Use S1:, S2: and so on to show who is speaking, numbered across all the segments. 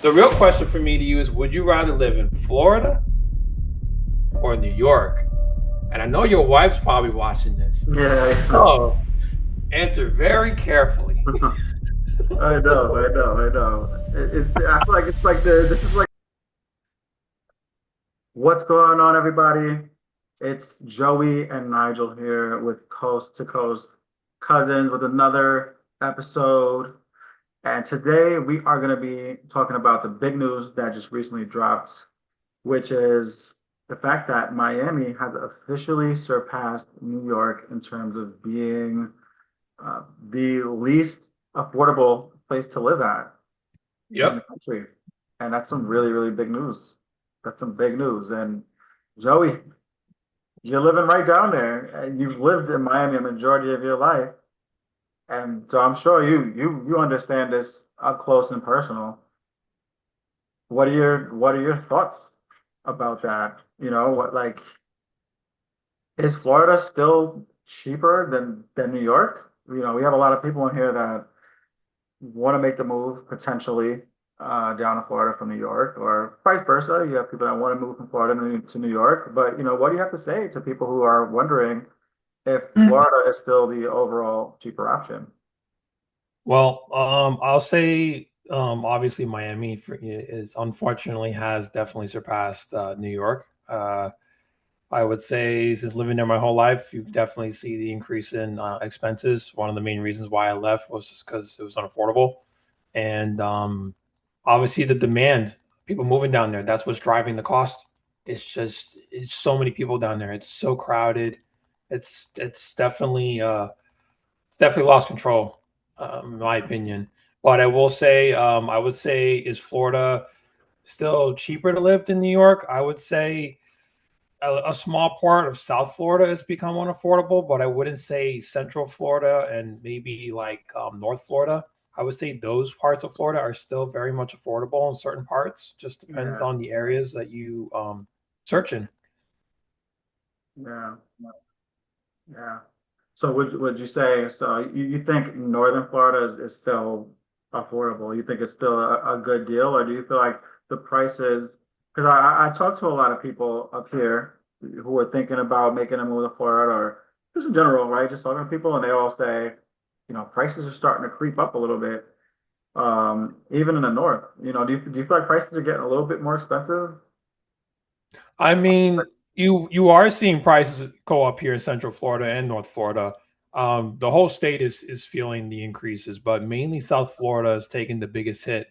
S1: The real question for me to you is: would you rather live in Florida or New York? And I know your wife's probably watching this,
S2: Yeah,
S1: so answer very carefully.
S2: I know. I feel like it's like this is like what's going on, everybody? It's Joey and Nigel here with Coast to Coast Cousins with another episode. And today we are going to be talking about the big news that just recently dropped, which is the fact that Miami has officially surpassed New York in terms of being the least affordable place to live at in the
S1: Yep.
S2: country. And that's some really, really big news. That's some big news. And Joey, you're living right down there, and you've lived in Miami a majority of your life. And so I'm sure you understand this up close and personal. What are your thoughts about that? You know, what like is Florida still cheaper than New York? You know, we have a lot of people in here that want to make the move potentially down to Florida from New York, or vice versa. You have people that want to move from Florida to New York. But you know, what do you have to say to people who are wondering if Florida is still the overall cheaper option?
S1: Well, I'll say, obviously Miami is unfortunately has definitely surpassed New York. I would say since living there my whole life, you've definitely see the increase in expenses. One of the main reasons why I left was just because it was unaffordable, and obviously the demand, people moving down there, that's what's driving the cost. It's so many people down there. It's so crowded. It's definitely lost control, in my opinion. But I would say, is Florida still cheaper to live than New York? I would say a small part of South Florida has become unaffordable, but I wouldn't say Central Florida and maybe like North Florida. I would say those parts of Florida are still very much affordable in certain parts. Just depends
S2: Yeah,
S1: on the areas that you search in.
S2: yeah, yeah. So would you say so? You think Northern Florida is still affordable? You think it's still a good deal, or do you feel like the prices? Because I talk to a lot of people up here who are thinking about making a move to Florida, or just in general, right? Just talking to people, and they all say, you know, prices are starting to creep up a little bit, even in the north. You know, do you feel like prices are getting a little bit more expensive?
S1: I mean, you are seeing prices go up here in Central Florida and North Florida. The whole state is feeling the increases, but mainly South Florida is taking the biggest hit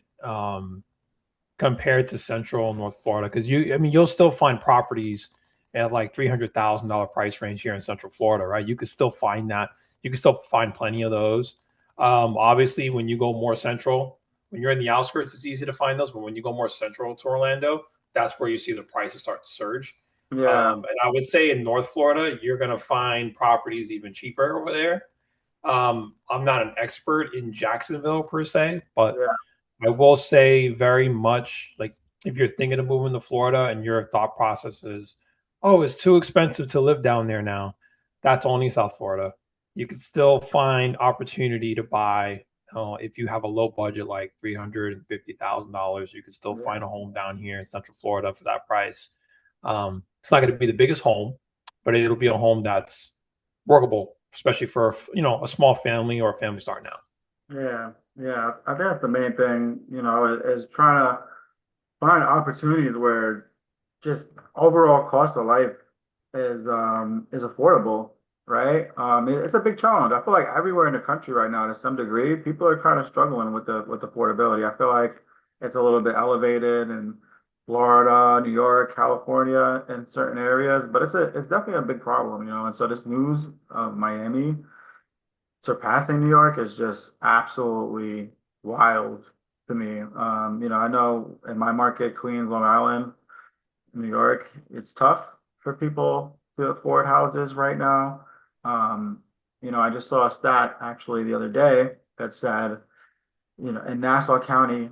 S1: compared to Central and North Florida. Because I mean, you'll still find properties at like $300,000 price range here in Central Florida, right? You could still find that. You can still find plenty of those. Obviously, when you go more central, when you're in the outskirts, it's easy to find those. But when you go more central to Orlando, that's where you see the prices start to surge.
S2: Yeah,
S1: And I would say in North Florida, you're going to find properties even cheaper over there. I'm not an expert in Jacksonville per se, but
S2: yeah,
S1: I will say very much like if you're thinking of moving to Florida and your thought process is, oh, it's too expensive to live down there now, that's only South Florida. You can still find opportunity to buy. If you have a low budget, like $350,000, you can still
S2: yeah,
S1: find a home down here in Central Florida for that price. It's not going to be the biggest home, but it'll be a home that's workable, especially for a small family or a family starting out.
S2: yeah. I think that's the main thing. You know, is trying to find opportunities where just overall cost of life is affordable, right? It's a big challenge. I feel like everywhere in the country right now, to some degree, people are kind of struggling with affordability. I feel like it's a little bit elevated in Florida, New York, California, in certain areas, but it's definitely a big problem, you know. And so this news of Miami surpassing New York is just absolutely wild to me. You know, I know in my market, Queens, Long Island, New York, it's tough for people to afford houses right now. Um, you know, I just saw a stat actually the other day that said, you know, in Nassau County,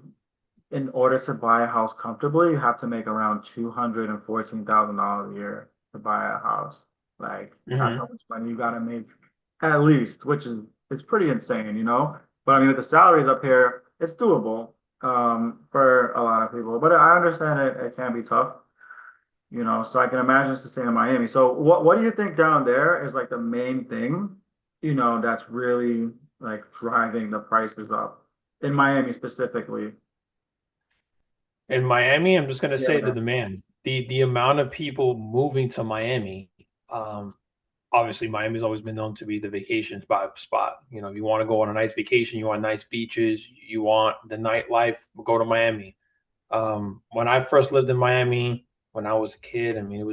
S2: in order to buy a house comfortably, you have to make around $214,000 a year to buy a house. Like that's how
S1: Hmm.
S2: much money you gotta make at least, which is it's pretty insane, you know. But I mean, with the salaries up here, it's doable for a people, but I understand it can be tough, you know, so I can imagine it's the same in Miami. So what do you think down there is like the main thing, you know, that's really like driving the prices up in Miami specifically?
S1: In Miami, I'm just gonna say the
S2: Yeah,
S1: demand, the amount of people moving to Miami. Um, Obviously, Miami's always been known to be the vacation spot. You know, you want to go on a nice vacation, you want nice beaches, you want the nightlife, go to Miami. When I first lived in Miami, when I was a kid, I mean,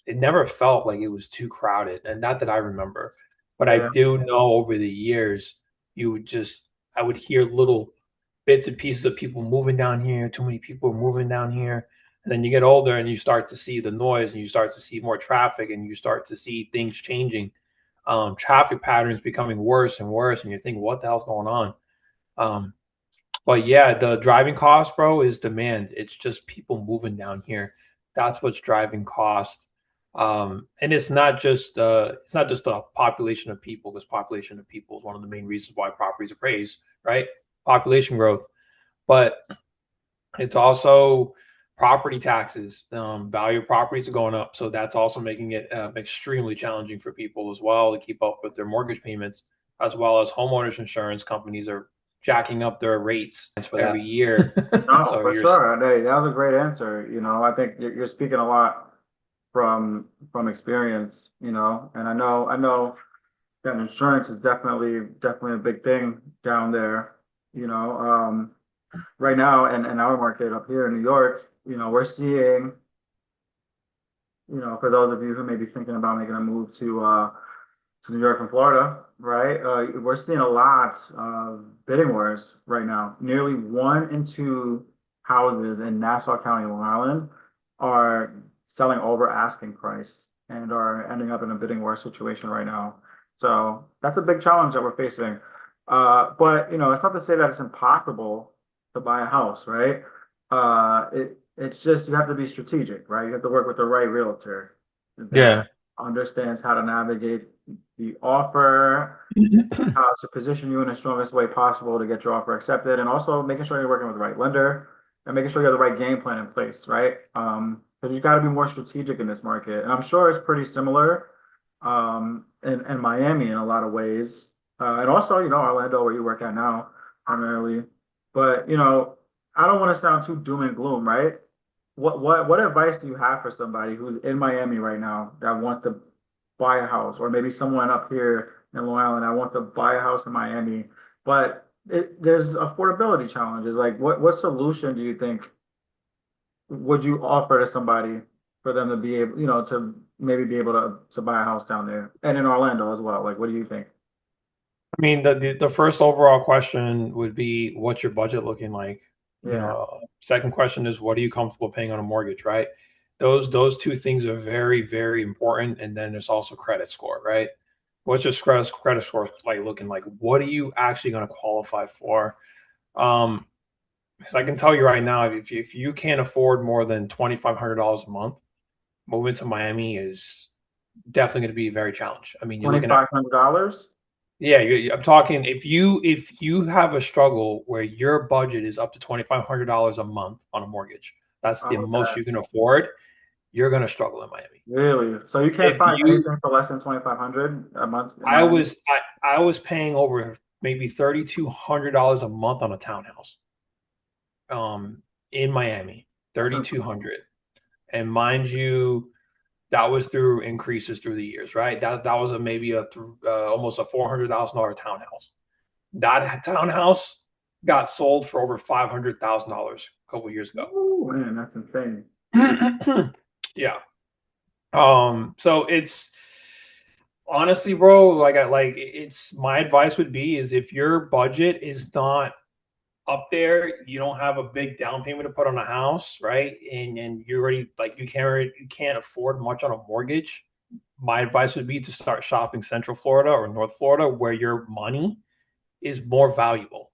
S1: it never felt like it was too crowded, and not that I remember, but I
S2: yeah,
S1: do know over the years, you would just I would hear little bits and pieces of people moving down here. Too many people are moving down here, and then you get older and you start to see the noise, and you start to see more traffic, and you start to see things changing, traffic patterns becoming worse and worse, and you think, what the hell's going on? Um, but yeah, the driving cost, bro, is demand. It's just people moving down here. That's what's driving cost. And it's not just a population of people, because population of people is one of the main reasons why properties are praised, right? Population growth. But it's also property taxes. Value of properties are going up, so that's also making it extremely challenging for people as well to keep up with their mortgage payments, as well as homeowners insurance companies are jacking up their rates for
S2: yeah.
S1: every year.
S2: No,
S1: So
S2: for
S1: you're
S2: sure. Hey, that was a great answer. You know, I think you're speaking a lot from experience, you know, and I know that insurance is definitely a big thing down there. You know, right now in our market up here in New York, you know, we're seeing, you know, for those of you who may be thinking about making a move to New York and Florida, right? We're seeing a lot of bidding wars right now. Nearly one in two houses in Nassau County, Long Island, are selling over asking price and are ending up in a bidding war situation right now. So that's a big challenge that we're facing. But you know, it's not to say that it's impossible to buy a house, right? It's just you have to be strategic, right? You have to work with the right realtor that
S1: yeah.
S2: understands how to navigate the offer, how to position you in the strongest way possible to get your offer accepted, and also making sure you're working with the right lender and making sure you have the right game plan in place, right? Because you got to be more strategic in this market, and I'm sure it's pretty similar in Miami in a lot of ways, and also you know Orlando where you work at now primarily. But you know, I don't want to sound too doom and gloom, right? What advice do you have for somebody who's in Miami right now that wants to buy a house, or maybe someone up here in Long Island that wants to buy a house in Miami, but there's affordability challenges. Like, what solution do you think would you offer to somebody for them to be able, you know, to maybe be able to buy a house down there and in Orlando as well? Like, what do you think?
S1: I mean, the first overall question would be, what's your budget looking like? You
S2: Yeah,
S1: know, second question is, what are you comfortable paying on a mortgage, right? Those two things are very, very important. And then there's also credit score, right? What's your credit score like looking like? What are you actually going to qualify for? Um, because I can tell you right now, if you can't afford more than $2,500 a month, moving to Miami is definitely going to be very challenged. I mean, you're looking at
S2: $2,500.
S1: yeah, I'm talking if you have a struggle where your budget is up to $2,500 a month on a mortgage, that's the most
S2: Okay,
S1: you can afford. You're gonna struggle in Miami.
S2: really? So you can't
S1: If
S2: find
S1: you,
S2: anything for less than 2,500 a month in Miami?
S1: I was paying over maybe $3,200 a month on a townhouse, in Miami,
S2: That's
S1: 3,200, and mind you, that was through increases through the years, right? That was a maybe almost a $400,000 townhouse. That townhouse got sold for over $500,000 a couple years ago.
S2: Ooh, man, that's insane.
S1: Yeah. So it's honestly, bro, it's my advice would be is if your budget is not up there, you don't have a big down payment to put on a house, right? And you're already like you can't afford much on a mortgage. My advice would be to start shopping Central Florida or North Florida where your money is more valuable.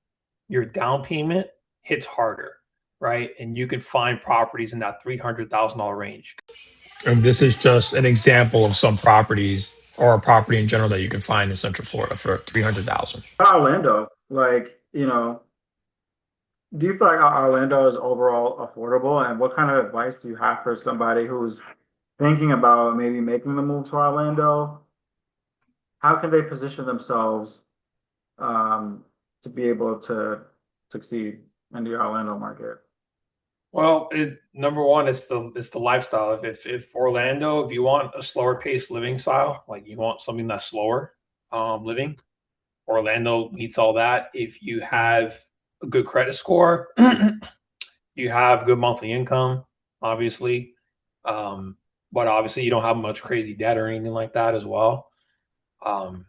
S1: Your down payment hits harder, right? And you can find properties in that $300,000 range. And this is just an example of some properties or a property in general that you can find in Central Florida for 300,000.
S2: Orlando, like, you know, Do you feel like Orlando is overall affordable? And what kind of advice do you have for somebody who's thinking about maybe making the move to Orlando? How can they position themselves um, to be able to succeed in the Orlando market?
S1: Well, number one, it's the lifestyle. If Orlando, if you want a slower paced living style, like you want something that's slower, living, Orlando meets all that. If you have a good credit score, you have good monthly income, obviously, um, but obviously you don't have much crazy debt or anything like that as well. Um,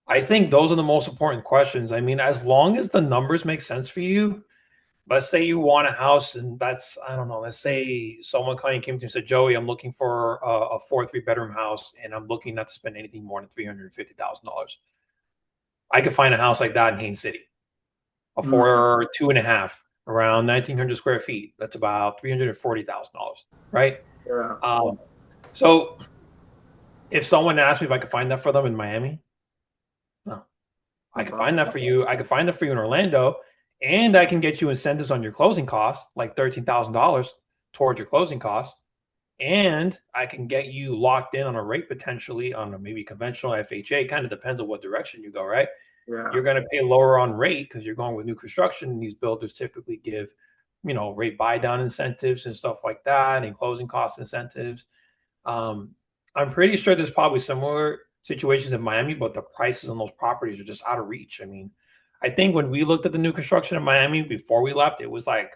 S1: I think those are the most important questions. I mean, as long as the numbers make sense for you, let's say you want a house and that's, I don't know, let's say someone kind of came to me and said, Joey, I'm looking for a 4 3 bedroom house and I'm looking not to spend anything more than $350,000. I could find a house like that in Haines City, a
S2: Mm,
S1: 4 2 1/2, around 1,900 square feet. That's about $340,000, right?
S2: yeah,
S1: So if someone asked me if I could find that for them in Miami, no, I
S2: no
S1: could find
S2: problem.
S1: that for you. I could find that for you in Orlando, and I can get you incentives on your closing costs, like $13,000 towards your closing costs, and I can get you locked in on a rate potentially on a maybe conventional FHA. Kind of depends on what direction you go, right?
S2: Yeah,
S1: You're going to pay lower on rate because you're going with new construction. And these builders typically give, rate buy down incentives and stuff like that, and closing cost incentives. Um, I'm pretty sure there's probably similar situations in Miami, but the prices on those properties are just out of reach. I mean, I think when we looked at the new construction in Miami before we left, it was like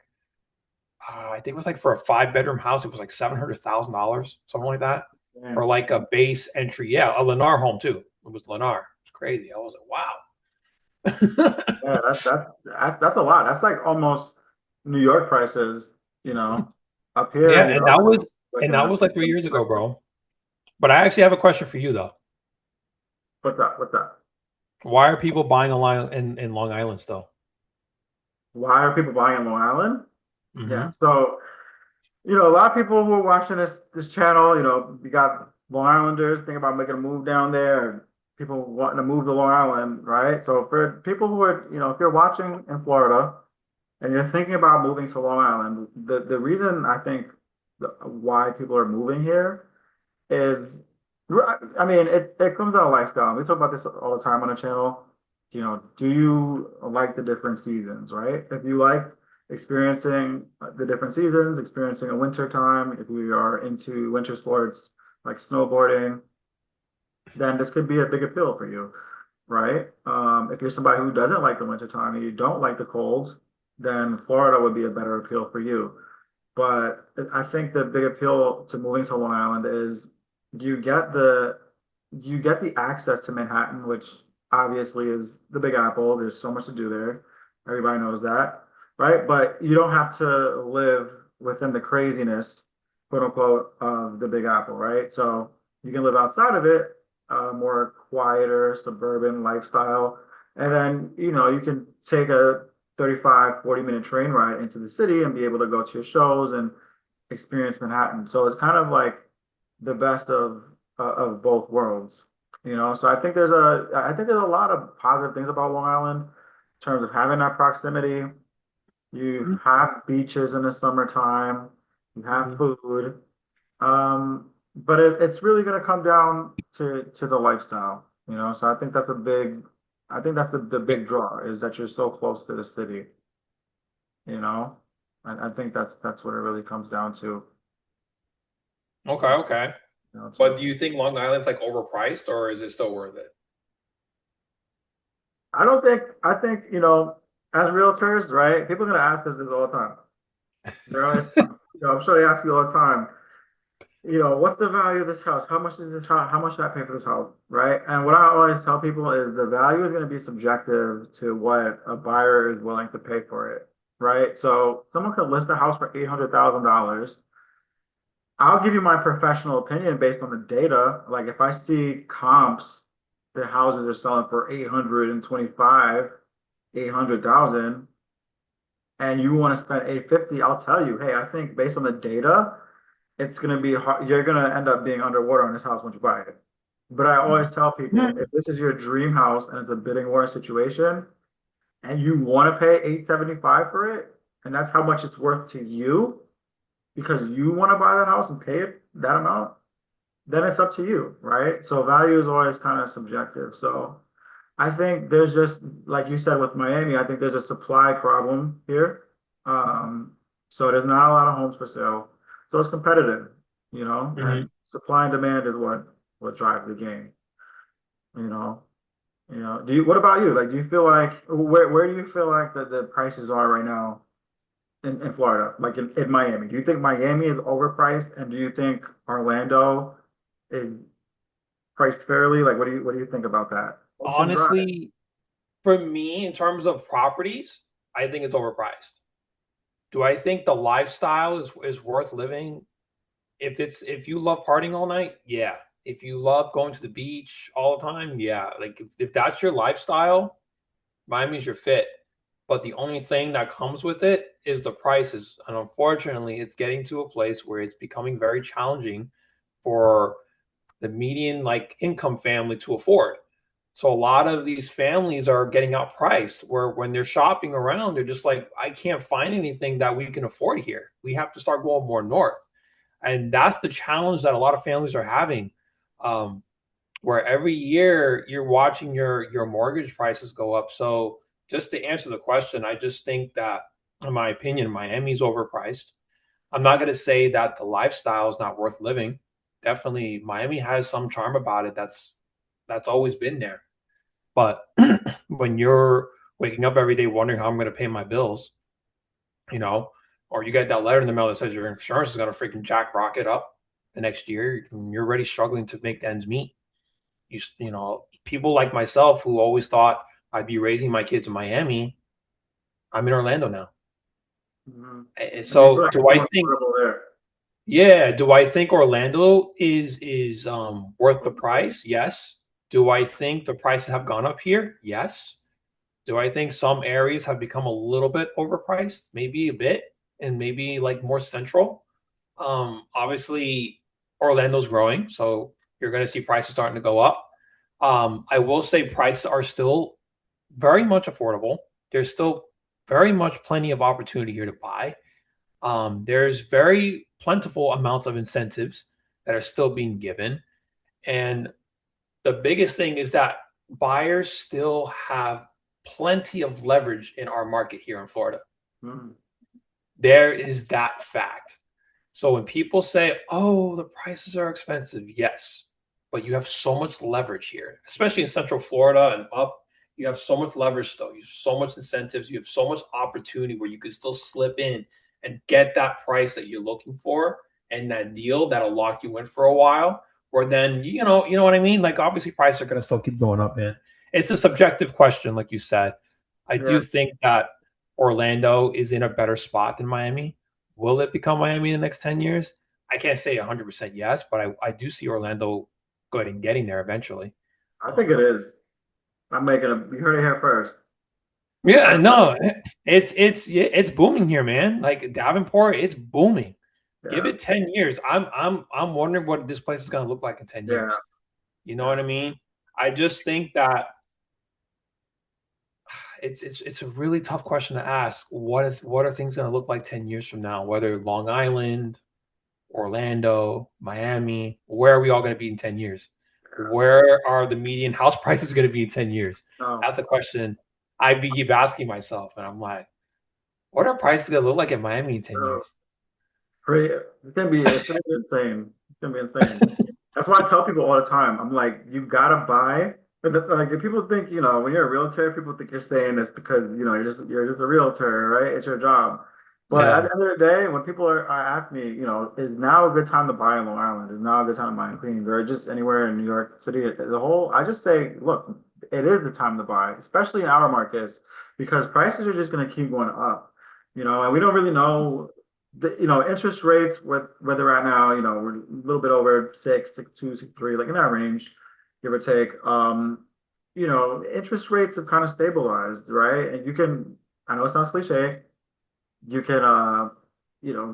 S1: I think it was like for a 5 bedroom house, it was like $700,000, something like that, for
S2: damn.
S1: like a base entry. Yeah, a Lennar home too. It was Lennar. It's crazy. I was like, wow.
S2: Yeah, that's a lot. That's like almost New York prices, you know. Up
S1: Yeah,
S2: here,
S1: and that was
S2: like
S1: and
S2: in
S1: that
S2: the
S1: was like 3 years ago, bro. But I actually have a question for you though.
S2: what's that? What's that?
S1: Why are people buying a line in Long Island still?
S2: Why are people buying in Long Island? Yeah.
S1: Hmm.
S2: So, a lot of people who are watching this channel, you got Long Islanders thinking about making a move down there, and people wanting to move to Long Island, right? So for people who are, if you're watching in Florida and you're thinking about moving to Long Island, the reason I think why people are moving here is, I mean, it comes down to lifestyle. We talk about this all the time on the channel. Do you like the different seasons, right? If you like experiencing the different seasons, experiencing a winter time, if you are into winter sports like snowboarding, then this could be a big appeal for you, right? If you're somebody who doesn't like the winter time and you don't like the cold, then Florida would be a better appeal for you. But I think the big appeal to moving to Long Island is you get the you get the access to Manhattan, which obviously is the Big Apple. There's so much to do there. Everybody knows that, right? But you don't have to live within the craziness, quote unquote, of the Big Apple, right? So you can live outside of it, more quieter, suburban lifestyle. And then, you can take a 35, 40-minute train ride into the city and be able to go to your shows and experience Manhattan. So it's kind of like the best of both worlds, So I think there's a lot of positive things about Long Island in terms of having that proximity. You have beaches in the summertime, you have
S1: Hmm.
S2: food, but it's really going to come down to the lifestyle, So I think that's the big draw is that you're so close to the city, you know. I think that's what it really comes down to.
S1: Okay, okay. But
S2: So
S1: do you think Long Island's like overpriced or is it still worth it?
S2: I think, as realtors, right? People are gonna ask us this all the time. They're always, I'm sure they ask you all the time, what's the value of this house? How much is this house? How much should I pay for this house? Right? And what I always tell people is the value is going to be subjective to what a buyer is willing to pay for it. Right? So someone could list a house for $800,000. I'll give you my professional opinion based on the data. Like if I see comps, the houses are selling for 825, 800,000, and you want to spend 850, I'll tell you, hey, I think based on the data, it's going to be hard. You're going to end up being underwater on this house once you buy it. But I always tell people, if this is your dream house and it's a bidding war situation, and you want to pay 875 for it, and that's how much it's worth to you because you want to buy that house and pay it that amount, then it's up to you, right? So value is always kind of subjective. So I think there's just, like you said with Miami, I think there's a supply problem here. Um, so there's not a lot of homes for sale. So it's competitive,
S1: Hmm.
S2: and supply and demand is what drives the game, you know. What about you? Like, do you feel like where do you feel like the prices are right now in Florida, like in Miami? Do you think Miami is overpriced, and do you think Orlando is priced fairly? Like, what do you think about that? Ocean Drive.
S1: Honestly, for me, in terms of properties, I think it's overpriced. Do I think the lifestyle is worth living? If you love partying all night, yeah. If you love going to the beach all the time, yeah. Like if that's your lifestyle, Miami's your fit. But the only thing that comes with it is the prices. And unfortunately, it's getting to a place where it's becoming very challenging for the median like income family to afford. So a lot of these families are getting outpriced where when they're shopping around, they're just like, I can't find anything that we can afford here. We have to start going more north. And that's the challenge that a lot of families are having. Um, where every year you're watching your mortgage prices go up. So just to answer the question, I just think that, in my opinion, Miami's overpriced. I'm not going to say that the lifestyle is not worth living. Definitely, Miami has some charm about it. That's always been there. But when you're waking up every day wondering how I'm going to pay my bills, you know, or you get that letter in the mail that says your insurance is going to freaking jack rocket up the next year, and you're already struggling to make the ends meet. People like myself who always thought I'd be raising my kids in Miami, I'm in Orlando now.
S2: Mhm. And you feel
S1: So
S2: like
S1: do
S2: it's
S1: I
S2: more
S1: think,
S2: affordable there.
S1: yeah, do I think Orlando is worth the price? Yes. Do I think the prices have gone up here? Yes. Do I think some areas have become a little bit overpriced? Maybe a bit, and maybe like more central. Obviously, Orlando's growing, so you're going to see prices starting to go up. I will say prices are still very much affordable. There's still very much plenty of opportunity here to buy. There's very plentiful amounts of incentives that are still being given. And the biggest thing is that buyers still have plenty of leverage in our market here in Florida.
S2: Mhm.
S1: There is that fact. So when people say, "Oh, the prices are expensive," yes, but you have so much leverage here, especially in Central Florida and up. You have so much leverage still. You have so much incentives. You have so much opportunity where you can still slip in and get that price that you're looking for and that deal that'll lock you in for a while. Or then you know what I mean. Like obviously, prices are going to still keep going up, man. It's a subjective question, like you said. I
S2: Yeah,
S1: do think that Orlando is in a better spot than Miami. Will it become Miami in the next 10 years? I can't say 100% yes, but I do see Orlando good and getting there eventually.
S2: I think it
S1: Um,
S2: is. You heard it here first.
S1: yeah,
S2: Uh,
S1: no, it's booming here, man. Like Davenport, it's booming. Give
S2: yeah,
S1: it 10 years. I'm wondering what this place is going to look like in 10
S2: yeah,
S1: years. You know
S2: yeah.
S1: what I mean? I just think that it's a really tough question to ask. What are things going to look like 10 years from now? Whether Long Island, Orlando, Miami, where are we all going to be in 10 years? Where are the median house prices going to be in 10 years?
S2: No,
S1: That's a question keep asking myself. And I'm like, what are prices going to look like in Miami in 10
S2: no.
S1: years?
S2: Pretty, it's gonna be insane. It's gonna be insane. That's why I tell people all the time. I'm like, you gotta buy. Like, if people think, when you're a realtor, people think you're saying this because you're just a realtor, right? It's your job. But at
S1: Yeah.
S2: the end of the day, when people are asking me, is now a good time to buy in Long Island? Is now a good time to buy in Queens, or just anywhere in New York City as a whole? I just say, look, it is the time to buy, especially in our markets, because prices are just gonna keep going up. And we don't really know interest rates where they're at now, we're a little bit over 6.2, 6.3, like in that range, give or take. Interest rates have kind of stabilized, right? And I know it sounds cliche, you can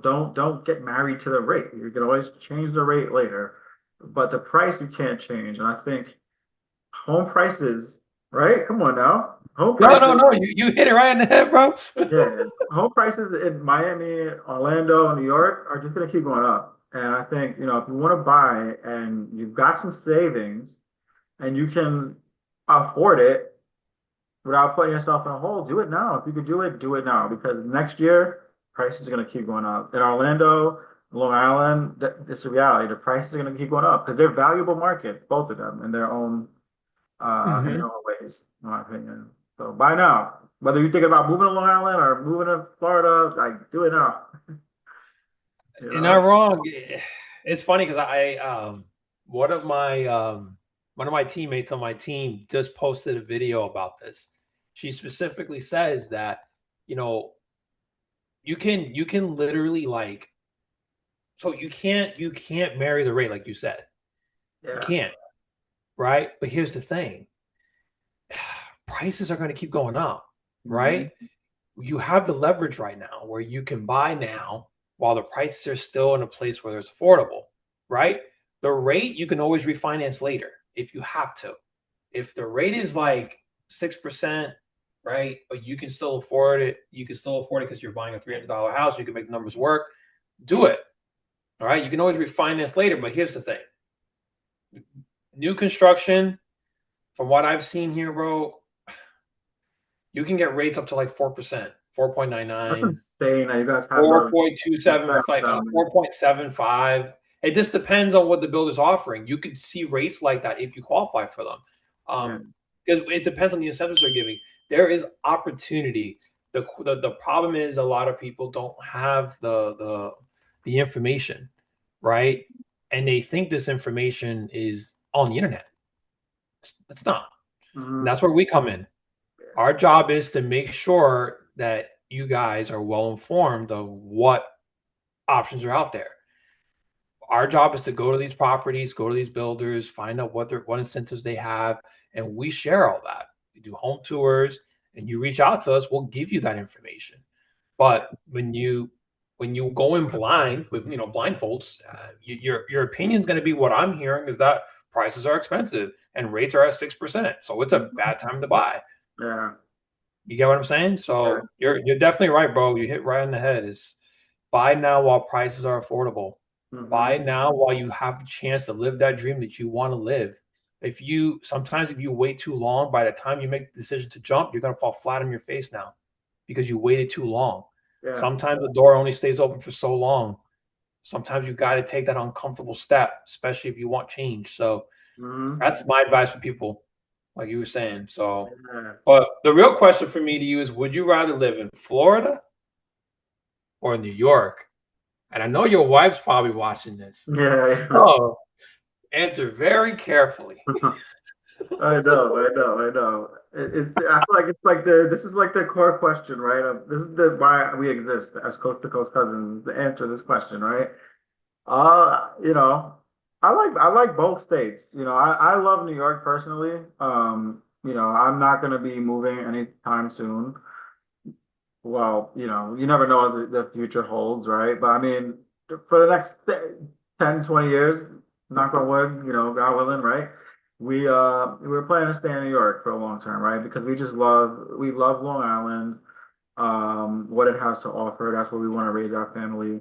S2: don't get married to the rate. You can always change the rate later, but the price you can't change. And I think home prices, right? Come on now. home
S1: No, no,
S2: prices,
S1: no. You hit it right in the head, bro.
S2: yeah, home prices in Miami, Orlando, New York are just going to keep going up. And I think, if you want to buy and you've got some savings and you can afford it without putting yourself in a hole, do it now. If you could do it now because next year prices are going to keep going up. In Orlando, Long Island, it's a reality. The prices are going to keep going up because they're valuable markets, both of them, in their
S1: Hmm.
S2: own ways, in my opinion. So buy now. Whether you're thinking about moving to Long Island or moving to Florida, like do it now. You
S1: You're not
S2: know?
S1: wrong. It's funny because one of my one of my teammates on my team just posted a video about this. She specifically says that, you know, you can literally like, so you can't marry the rate like you said. You
S2: Yeah.
S1: can't, right? But here's the thing. Prices are going to keep going up,
S2: Hmm.
S1: right? You have the leverage right now where you can buy now while the prices are still in a place where it's affordable, right? The rate you can always refinance later if you have to. If the rate is like 6%, right? But you can still afford it. You can still afford it because you're buying a $300 house. You can make the numbers work. Do it. All right. You can always refinance later. But here's the thing: new construction, from what I've seen here, bro, you can get rates up to like 4%,
S2: That's
S1: 4.99,
S2: insane that you guys have those
S1: 4.27,
S2: incentives
S1: like
S2: down there.
S1: 4.75. It just depends on what the builder's offering. You could see rates like that if you qualify for them.
S2: Yeah.
S1: Because it depends on the incentives they're giving. There is opportunity. The problem is a lot of people don't have the information, right? And they think this information is on the internet. It's not. And
S2: Hmm.
S1: that's where we come in. Our job is to make sure that you guys are well informed of what options are out there. Our job is to go to these properties, go to these builders, find out what incentives they have, and we share all that. We do home tours, and you reach out to us, we'll give you that information.
S2: Yeah.
S1: But when you go in blind with blindfolds, your opinion is going to be what I'm hearing is that prices are expensive and rates are at 6%, so it's a
S2: Mhm.
S1: bad time to buy.
S2: Yeah.
S1: You get what I'm saying?
S2: Yeah.
S1: So you're definitely right, bro. You hit right on the head. Is buy now while prices are affordable. Buy
S2: Hmm.
S1: now while you have the chance to live that dream that you want to live. If you wait too long, by the time you make the decision to jump, you're gonna fall flat on your face now because you waited too long.
S2: Yeah.
S1: Sometimes the door only stays open for so long. Sometimes you got to take that uncomfortable step, especially if you want change. So
S2: Hmm.
S1: that's my advice for people, like you were saying. So,
S2: Yeah.
S1: but the real question for me to you is: would you rather live in Florida or New York? And I know your wife's probably watching this,
S2: Yeah.
S1: so answer very carefully.
S2: I know, I know, I know. I feel like this is like the core question, right? This is the why we exist as coast to coast cousins to answer this question, right? You know, I like both states. I love New York personally. I'm not gonna be moving anytime soon. Well, you never know what the future holds, right? But I mean, for the next 10, 20 years, knock on wood, God willing, right? We were planning to stay in New York for a long term, right? Because we love Long Island, what it has to offer. That's where we want to raise our family.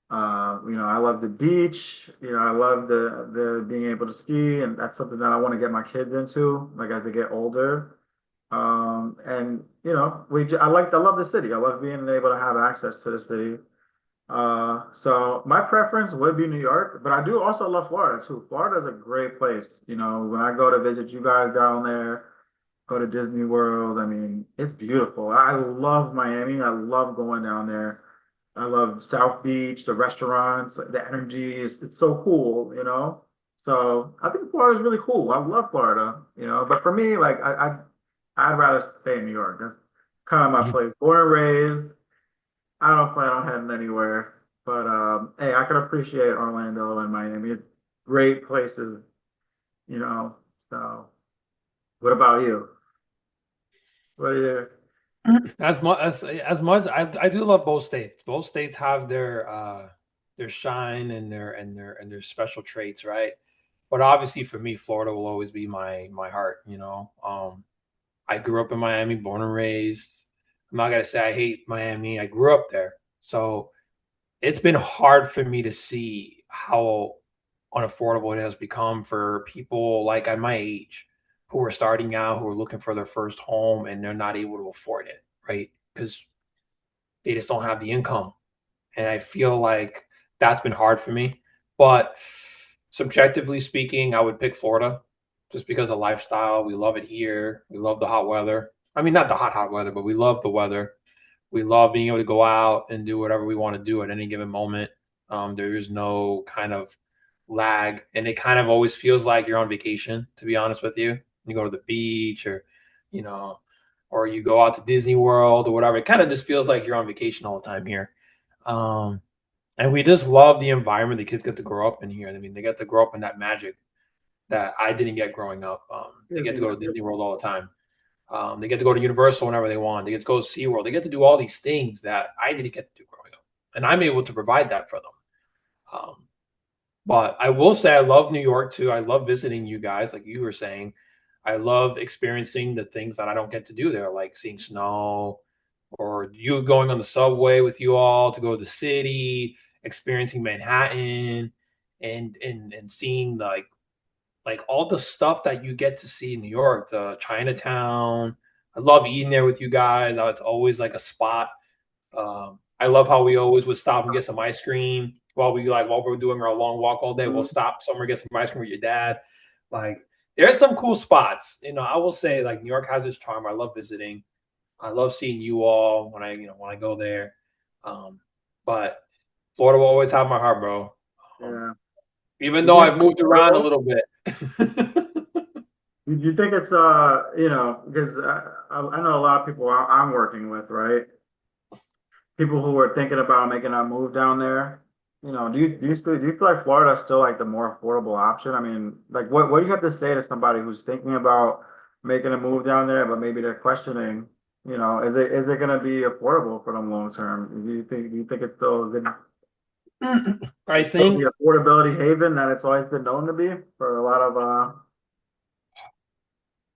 S2: I love the beach. I love the being able to ski, and that's something that I want to get my kids into, like as they get older. And I love the city. I love being able to have access to the city. So my preference would be New York, but I do also love Florida too. Florida is a great place. When I go to visit you guys down there, go to Disney World. I mean, it's beautiful. I love Miami. I love going down there. I love South Beach, the restaurants, the energy is it's so cool. So I think Florida is really cool. I love Florida. But for me, like I'd rather stay in New York. That's kind of my place. Born and raised. I don't plan on heading anywhere. But hey, I can appreciate Orlando and Miami. It's great places. So what about you? What are you?
S1: As much I do love both states. Both states have their shine and their special traits, right? But obviously for me, Florida will always be my heart. I grew up in Miami, born and raised. I'm not gonna say I hate Miami. I grew up there. So it's been hard for me to see how unaffordable it has become for people like at my age who are starting out, who are looking for their first home and they're not able to afford it, right? Because they just don't have the income. And I feel like that's been hard for me. But subjectively speaking, I would pick Florida just because of lifestyle. We love it here. We love the hot weather. I mean, not the hot weather, but we love the weather. We love being able to go out and do whatever we want to do at any given moment. There is no kind of lag, and it kind of always feels like you're on vacation. To be honest with you, you go to the beach, or you know, or you go out to Disney World or whatever. It kind of just feels like you're on vacation all the time here. Um, and we just love the environment the kids get to grow up in here. I mean, they get to grow up in that magic that I didn't get growing up. They get to go to Disney World all the time. They get to go to Universal whenever they want. They get to go to SeaWorld. They get to do all these things that I didn't get to do growing up. And I'm able to provide that for them. Um, but I will say I love New York too. I love visiting you guys, like you were saying. I love experiencing the things that I don't get to do there, like seeing snow or you going on the subway with you all to go to the city, experiencing Manhattan and seeing like all the stuff that you get to see in New York, the Chinatown. I love eating there with you guys. It's always like a spot. I love how we always would stop and get some ice cream while we're doing our long walk all day. We'll
S2: Mhm.
S1: stop somewhere, get some ice cream with your dad. Like there's some cool spots. I will say like New York has its charm. I love visiting. I love seeing you all when I go there. Um, but Florida will always have my heart, bro. Um,
S2: Yeah.
S1: even
S2: You
S1: though
S2: think
S1: I've
S2: it's
S1: moved around a
S2: affordable?
S1: little bit.
S2: You think it's because I know a lot of people I'm working with, right? People who are thinking about making a move down there. Do you feel like Florida is still like the more affordable option? I mean, like what do you have to say to somebody who's thinking about making a move down there, but maybe they're questioning, is it going to be affordable for them long term? Do you think it's still a good,
S1: I
S2: still
S1: think
S2: the affordability haven that it's always been known to be for a lot of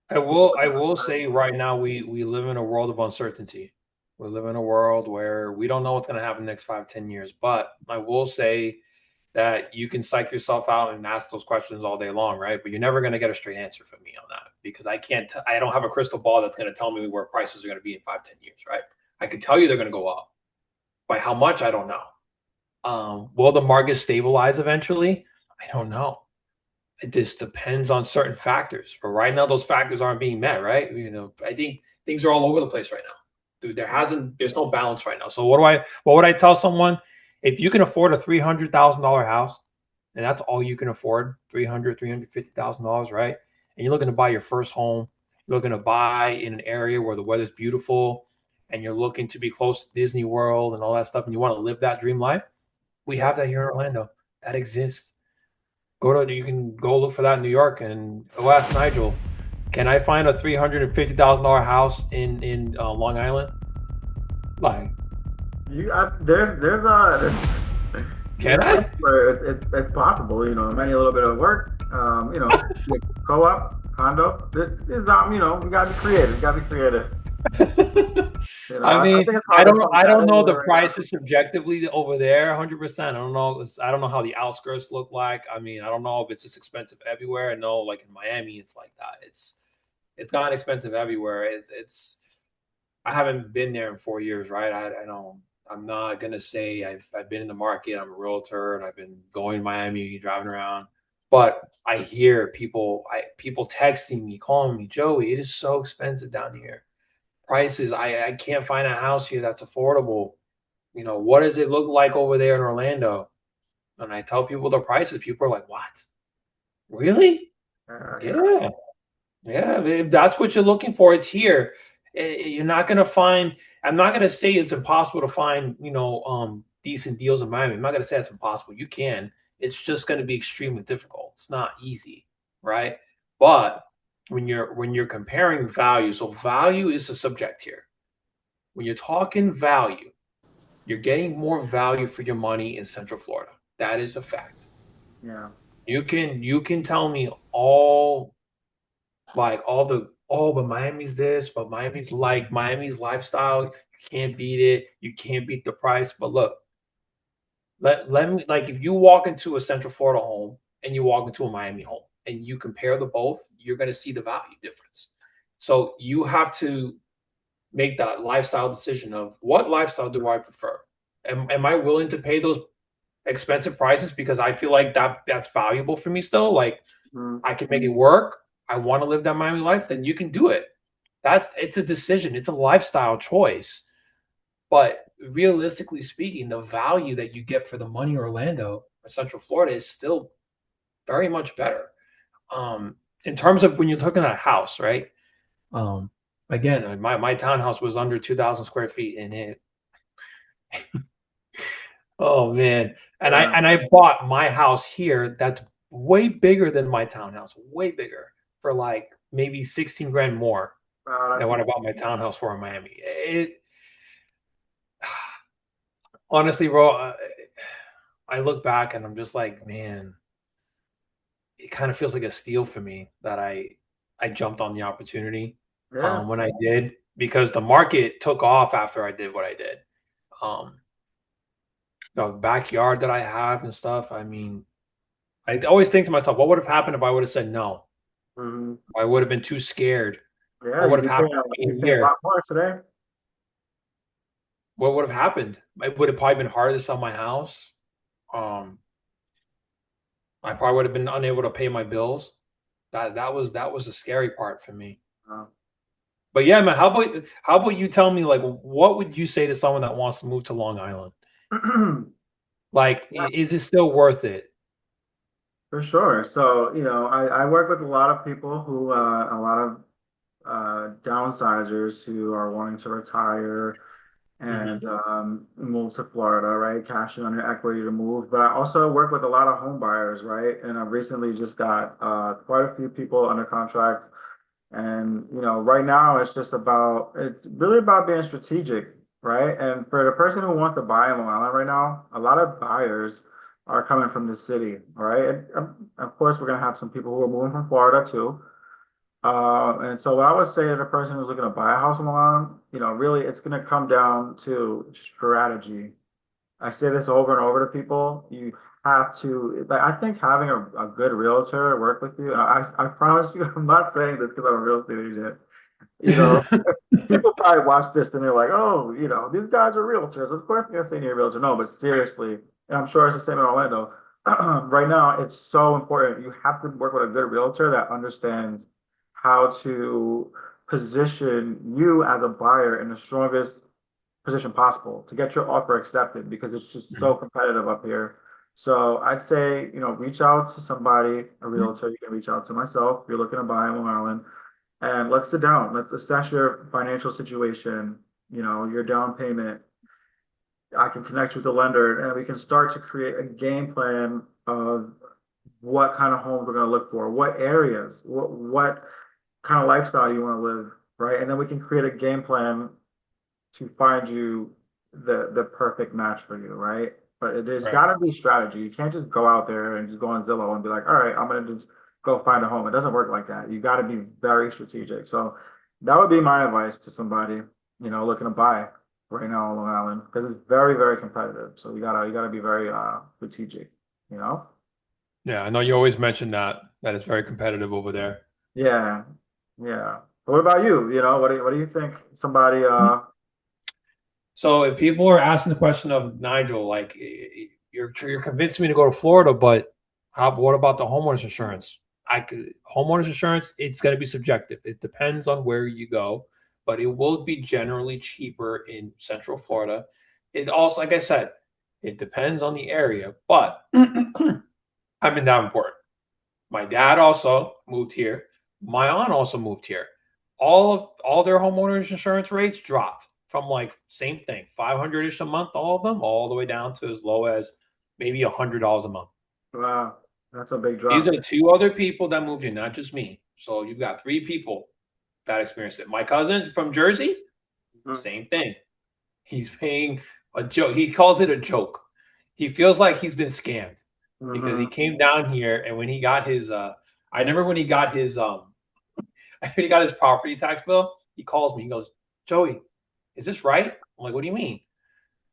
S1: I
S2: people?
S1: will I will say right now we live in a world of uncertainty. We live in a world where we don't know what's going to happen next 5, 10 years. But I will say that you can psych yourself out and ask those questions all day long, right? But you're never going to get a straight answer from me on that because I don't have a crystal ball that's going to tell me where prices are going to be in 5, 10 years, right? I can tell you they're going to go up. By how much, I don't know. Will the market stabilize eventually? I don't know. It just depends on certain factors. But right now, those factors aren't being met, right? I think things are all over the place right now. Dude, there's no balance right now. So what would I tell someone? If you can afford a $300,000 house, and that's all you can afford, 350,000 dollars, right? And you're looking to buy your first home, you're looking to buy in an area where the weather's beautiful, and you're looking to be close to Disney World and all that stuff, and you want to live that dream life, we have that here in Orlando. That exists. You can go look for that in New York and go ask Nigel. Can I find a $350,000 house in Long Island? Like,
S2: There's
S1: can
S2: there's places
S1: I?
S2: where it's possible, maybe a little bit of work, like co-op, condo. This is not, we gotta be creative. We gotta be creative.
S1: I
S2: I
S1: mean,
S2: think it's hard to find
S1: I
S2: that
S1: don't know the
S2: anywhere right now.
S1: prices subjectively over there 100%. I don't know how the outskirts look like. I mean, I don't know if it's just expensive everywhere. I know like in Miami it's like that. It's not expensive everywhere. It's I haven't been there in 4 years, right? I don't. I'm not gonna say I've been in the market. I'm a realtor, and I've been going to Miami, driving around. But I hear people texting me, calling me, Joey. It is so expensive down here. Prices. I can't find a house here that's affordable. What does it look like over there in Orlando? And I tell people the prices. People are like, "What? Really?
S2: Yeah,
S1: Yeah." Yeah, if that's what you're looking for, it's here. You're not gonna find. I'm not gonna say it's impossible to find, decent deals in Miami. I'm not gonna say it's impossible. You can. It's just gonna be extremely difficult. It's not easy, right? But when you're comparing value, so value is the subject here. When you're talking value, you're getting more value for your money in Central Florida. That is a fact.
S2: yeah,
S1: You can tell me all the oh, but Miami's this, but Miami's lifestyle. You can't beat it. You can't beat the price. But look, let me like if you walk into a Central Florida home and you walk into a Miami home and you compare the both, you're going to see the value difference. So you have to make that lifestyle decision of what lifestyle do I prefer? Am I willing to pay those expensive prices because I feel like that's valuable for me still? Like
S2: Mm,
S1: I can make it work. I want to live that Miami life, then you can do it. It's a decision. It's a lifestyle choice. But realistically speaking, the value that you get for the money in Orlando or Central Florida is still very much better. Um, in terms of when you're looking at a house, right? Um, again, my townhouse was under 2,000 square feet, and it, oh man,
S2: yeah.
S1: and I bought my house here that's way bigger than my townhouse, way bigger for like maybe 16 grand more
S2: Wow,
S1: than
S2: that's
S1: what I bought my townhouse for in Miami. It honestly, bro, I look back and I'm just like, man, it kind of feels like a steal for me that I jumped on the opportunity
S2: yeah.
S1: when I did because the market took off after I did what I did. Um, the backyard that I have and stuff. I mean, I always think to myself, what would have happened if I would have said no?
S2: Hmm.
S1: I would have been too scared.
S2: Yeah,
S1: What would
S2: you'd
S1: have
S2: be
S1: happened
S2: paying
S1: being
S2: a
S1: here?
S2: lot more today.
S1: What would have happened? It would have probably been harder to sell my house. Um, I probably would have been unable to pay my bills. That was the scary part for me.
S2: Uh,
S1: But yeah, man, how about you tell me like what would you say to someone that wants to move to Long Island? Like,
S2: yeah,
S1: is it still worth it?
S2: for sure. So, I work with a lot of people a lot of downsizers who are wanting to retire
S1: Hmm.
S2: and move to Florida, right? Cashing on your equity to move. But I also work with a lot of home buyers, right? And I've recently just got quite a few people under contract. And right now it's really about being strategic, right? And for the person who wants to buy in Long Island right now, a lot of buyers are coming from the city, all right? And of course, we're gonna have some people who are moving from Florida too. And so what I would say to the person who's looking to buy a house in Long Island, really it's gonna come down to strategy. I say this over and over to people. You have to, like, I think having a good realtor work with you, and I promise you, I'm not saying this because I'm a real estate agent. You know, people probably watch this and they're like, oh, these guys are realtors. Of course, they're gonna say you're a realtor. No, but seriously, and I'm sure it's the same in Orlando. Right now, it's so important. You have to work with a good realtor that understands how to position you as a buyer in the strongest position possible to get your offer accepted because it's just so competitive up here. So I'd say, reach out to somebody, a realtor. You can reach out to myself if you're looking to buy in Long Island, and let's sit down. Let's assess your financial situation, your down payment. I can connect you with the lender and we can start to create a game plan of what kind of homes we're going to look for, what areas, what kind of lifestyle you want to live, right? And then we can create a game plan to find you the perfect match for you, right? But there's
S1: Right.
S2: got to be strategy. You can't just go out there and just go on Zillow and be like, all right, I'm gonna just go find a home. It doesn't work like that. You got to be very strategic. So that would be my advice to somebody, looking to buy right now on Long Island because it's very, very competitive. So you gotta be very strategic, you know?
S1: Yeah, I know you always mention that it's very competitive over there.
S2: Yeah, yeah. But what about you? What do you think somebody
S1: So if people are asking the question of Nigel, like you're convincing me to go to Florida, but what about the homeowners insurance? I could homeowners insurance, it's going to be subjective. It depends on where you go, but it will be generally cheaper in Central Florida. It also, like I said, it depends on the area, but I'm in Davenport. My dad also moved here. My aunt also moved here. All their homeowners insurance rates dropped from like same thing, 500 ish a month, all of them, all the way down to as low as maybe $100 a month.
S2: wow, that's a big
S1: These
S2: drop.
S1: are two other people that moved here, not just me. So you've got three people that experienced it. My cousin from Jersey, same thing. He's paying a joke. He calls it a joke. He feels like he's been scammed because he
S2: Mm-hmm.
S1: came down here and when he got his I remember when he got his After he got his property tax bill, he calls me. He goes, Joey, is this right? I'm like, what do you mean?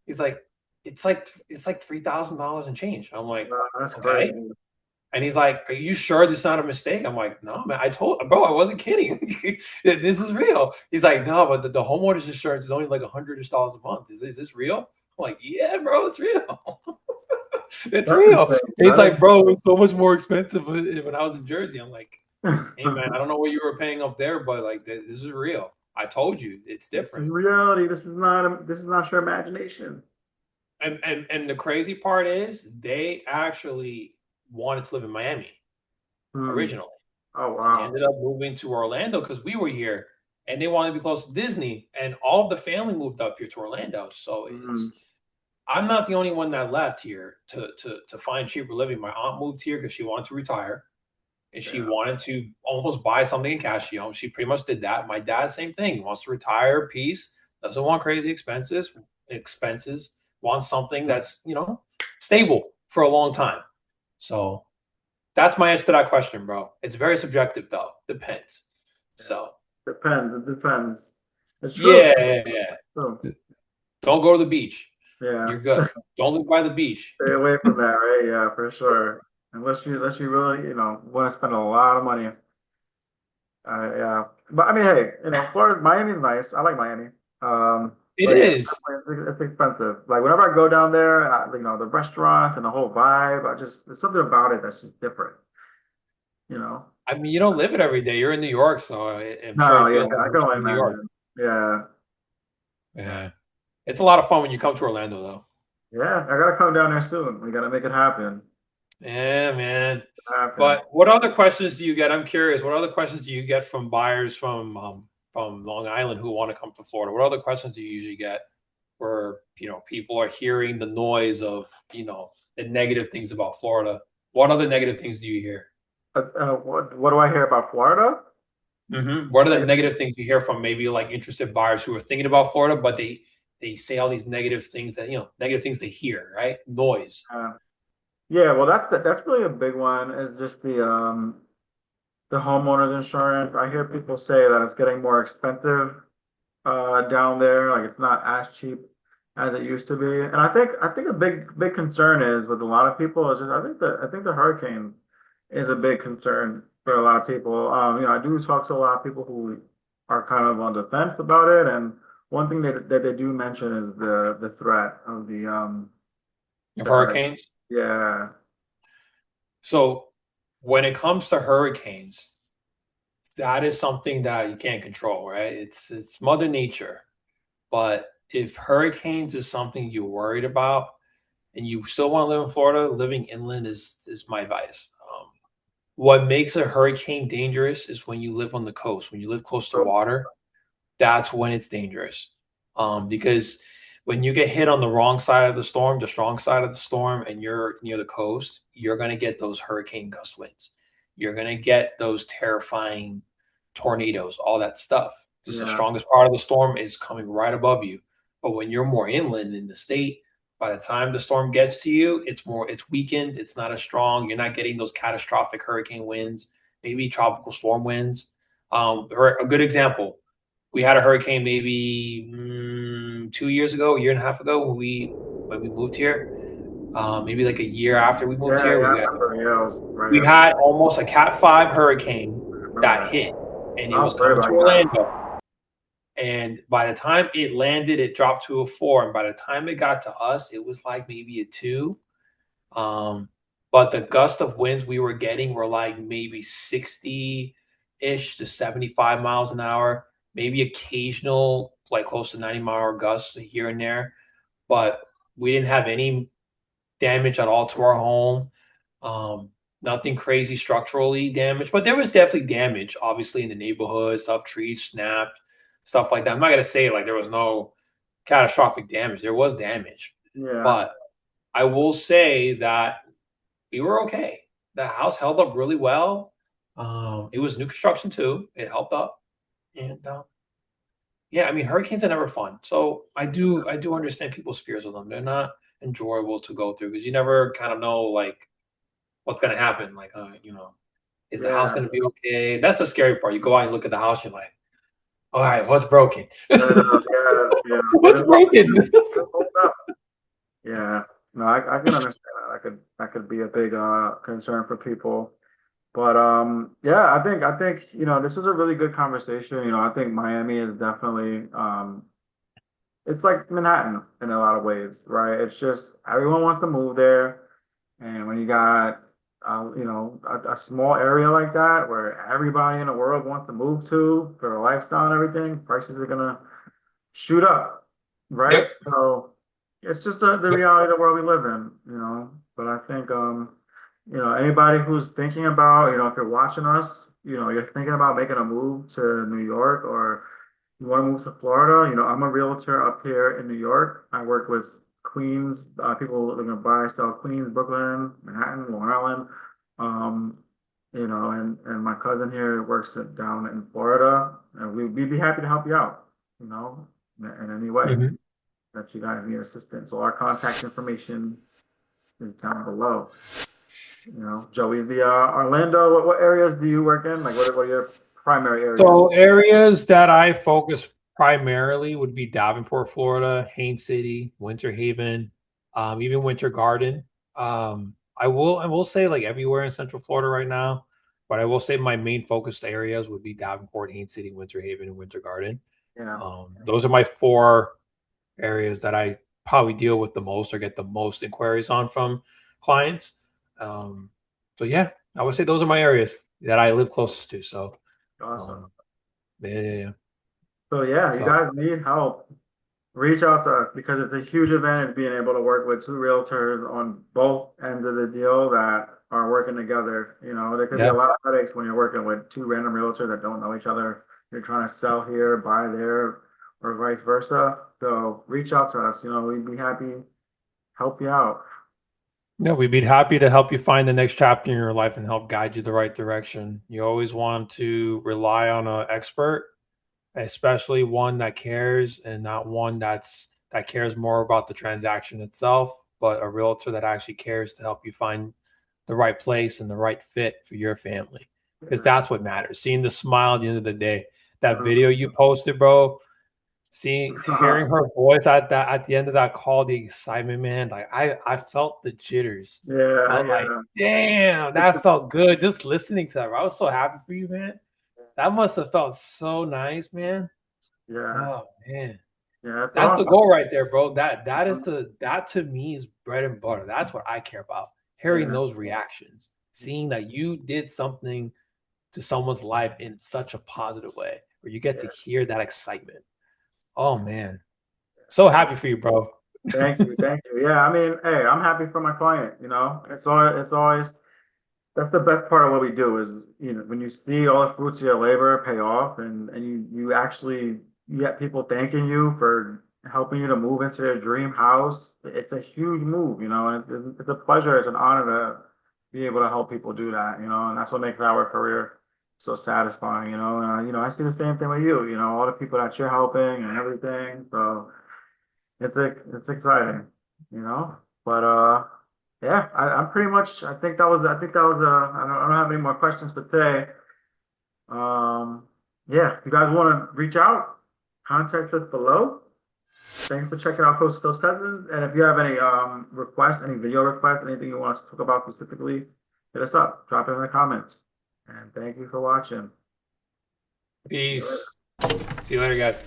S1: He's like, it's like $3,000 and change. I'm like,
S2: That's
S1: okay.
S2: crazy.
S1: And he's like, are you sure this is not a mistake? I'm like, no, man. I told bro, I wasn't kidding. This is real. He's like, no, but the homeowner's insurance is only like $100 a month. Is this real? I'm like, yeah, bro, it's real. It's
S2: That's
S1: real.
S2: insane.
S1: And he's like, bro, it's so much more expensive when I was in Jersey. I'm like, hey man, I don't know what you were paying up there, but like this is real. I told you it's
S2: This is
S1: different.
S2: reality. This is not your imagination.
S1: And the crazy part is they actually wanted to live in Miami
S2: Hmm.
S1: originally,
S2: Oh
S1: and they
S2: wow.
S1: ended up moving to Orlando because we were here, and they wanted to be close to Disney, and all of the family moved up here to Orlando. So
S2: Hmm.
S1: it's I'm not the only one that left here to find cheaper living. My aunt moved here because she wanted to retire and she
S2: Yeah.
S1: wanted to almost buy something in cash. She pretty much did that. My dad, same thing. He wants to retire, peace, doesn't want crazy expenses, wants something that's stable for a long time. So that's my answer to that question, bro. It's very subjective though. Depends.
S2: Yeah.
S1: So
S2: Depends. It depends. It's true.
S1: yeah, yeah, yeah.
S2: True.
S1: Don't go to the beach.
S2: Yeah.
S1: You're good. Don't live by the beach.
S2: Stay away from that, right? Yeah, for sure. Unless you really, want to spend a lot of money. Yeah. But I mean, hey, Florida, Miami's nice. I like Miami.
S1: It
S2: But yeah,
S1: is.
S2: it's expensive. Like whenever I go down there, the restaurants and the whole vibe, there's something about it that's just different, you know?
S1: I mean, you don't live it every day. You're in New York, so I'm sure
S2: No,
S1: it
S2: yeah,
S1: feels like
S2: I
S1: you're
S2: can only
S1: in New York.
S2: imagine. Yeah. Yeah.
S1: Yeah. It's a lot of fun when you come to Orlando, though.
S2: Yeah, I gotta come down there soon. We gotta make it happen.
S1: Yeah, man.
S2: Happen.
S1: But what other questions do you get? I'm curious. What other questions do you get from buyers from Long Island who want to come to Florida? What other questions do you usually get where people are hearing the noise of the negative things about Florida? What other negative things do you hear?
S2: What do I hear about Florida?
S1: What are the
S2: Like,
S1: negative things you hear from maybe like interested buyers who are thinking about Florida, but they say all these negative things that negative things they hear, right? Noise.
S2: uh, yeah, well, that's really a big one. Is just the homeowners insurance. I hear people say that it's getting more expensive down there. Like it's not as cheap as it used to be. And I think a big concern is with a lot of people is just I think the hurricane is a big concern for a lot of people. I do talk to a lot of people who are kind of on the fence about it, and one thing that they do mention is the threat of
S1: Of
S2: the hurricane.
S1: hurricanes.
S2: Yeah,
S1: So when it comes to hurricanes, that is something that you can't control, right? It's Mother Nature. But if hurricanes is something you're worried about and you still want to live in Florida, living inland is my advice. What makes a hurricane dangerous is when you live on the coast, when you live close to
S2: so
S1: water, that's when it's dangerous. Because when you get hit on the wrong side of the storm, the strong side of the storm, and you're near the coast, you're going to get those hurricane gust winds. You're going to get those terrifying tornadoes, all that stuff. Just the
S2: yeah,
S1: strongest part of the storm is coming right above you. But when you're more inland in the state, by the time the storm gets to you, it's weakened. It's not as strong. You're not getting those catastrophic hurricane winds, maybe tropical storm winds. A good example, we had a hurricane maybe 2 years ago, a year and a half ago when we moved here. Maybe like a year after we moved
S2: yeah,
S1: here,
S2: yeah. I remember. Yeah, I was right
S1: we
S2: after.
S1: had almost a Cat 5 hurricane
S2: I remember
S1: that
S2: that.
S1: hit, and it
S2: I
S1: was
S2: was worried
S1: coming to
S2: about you guys.
S1: Orlando. And by the time it landed, it dropped to a 4, and by the time it got to us, it was like maybe a 2. Um, but the gust of winds we were getting were like maybe 60-ish to 75 miles an hour, maybe occasional, like close to 90-mile gusts here and there. But we didn't have any damage at all to our home. Um, Nothing crazy structurally damaged, but there was definitely damage, obviously, in the neighborhood, stuff, trees snapped, stuff like that. I'm not going to say like there was no catastrophic damage. There was damage.
S2: Yeah,
S1: But I will say that we were okay. The house held up really well. It was new construction too. It helped up, and yeah, I mean hurricanes are never fun. So I do understand people's fears of them. They're not enjoyable to go through because you never kind of know like what's going to happen. Like Is the house
S2: Yeah,
S1: going to be okay? That's the scary part. You go out and look at the house, you're like, all right, what's broken?
S2: yeah, yeah. What
S1: What's
S2: is
S1: broken?
S2: hold up? Yeah, no, I can understand that. That could be a big concern for people. But yeah, I think this was a really good conversation. I think Miami is definitely it's like Manhattan in a lot of ways, right? It's just everyone wants to move there, and when you got a small area like that where everybody in the world wants to move to for the lifestyle and everything, prices are gonna shoot up, right?
S1: Yep.
S2: So it's just the
S1: Yep.
S2: reality of the world we live in. But I think anybody who's thinking about, if you're watching us, you're thinking about making a move to New York or you want to move to Florida, I'm a realtor up here in New York. I work with Queens, people looking to buy, sell Queens, Brooklyn, Manhattan, Long Island. Um, and my cousin here works down in Florida, and we'd be happy to help you out, you know, in any way
S1: Mhm.
S2: that you guys need assistance. So our contact information is down below. Joey, the Orlando, what areas do you work in? Like, what are your primary areas?
S1: So areas that I focus primarily would be Davenport, Florida, Haines City, Winter Haven, even Winter Garden. I will say like everywhere in Central Florida right now, but I will say my main focused areas would be Davenport, Haines City, Winter Haven, and Winter Garden.
S2: Yeah,
S1: Those are my four areas that I probably deal with the most or get the most inquiries on from clients. Um, so yeah, I would say those are my areas that I live closest to. So
S2: awesome.
S1: um, yeah.
S2: So yeah, you
S1: So
S2: guys need help. Reach out to us because it's a huge advantage being able to work with two realtors on both ends of the deal that are working together. There could be a
S1: yeah,
S2: lot of headaches when you're working with two random realtors that don't know each other. You're trying to sell here, buy there, or vice versa. So reach out to us. We'd be happy to help you out.
S1: yeah, we'd be happy to help you find the next chapter in your life and help guide you the right direction. You always want to rely on an expert, especially one that cares and not one that cares more about the transaction itself, but a realtor that actually cares to help you find the right place and the right fit for your family. Because
S2: Yeah.
S1: that's what matters. Seeing the smile at the end of the day. That video you posted, bro, seeing hearing her voice at the end of that call, the excitement, man, like I felt the jitters. I
S2: Yeah,
S1: was like,
S2: yeah,
S1: damn, that felt good. Just listening to her. I was so happy for you, man. That must have felt so nice, man.
S2: yeah,
S1: Oh man.
S2: yeah. It's
S1: That's the
S2: awesome.
S1: goal right there, bro. That to me is bread and butter. That's what I care about. Hearing
S2: Yeah,
S1: those reactions, seeing that you did something to someone's life in such a positive way, where you get to
S2: yeah.
S1: hear that excitement. Oh man. So happy for you, bro.
S2: Thank you, thank you. Yeah, I mean, hey, I'm happy for my client. It's always that's the best part of what we do is when you see all the fruits of your labor pay off and you actually you get people thanking you for helping you to move into their dream house. It's a huge move, and it's a pleasure, it's an honor to be able to help people do that, and that's what makes our career so satisfying, and I see the same thing with you, all the people that you're helping and everything. So it's exciting, you know. But yeah, I'm pretty much. I think that was. I don't have any more questions for today. Yeah, if you guys want to reach out, contact us below. Thanks for checking out Coast to Coast Cousins. And if you have any requests, any video requests, anything you want us to talk about specifically, hit us up. Drop it in the comments. And thank you for watching. See you later.
S1: Peace. See you later, guys.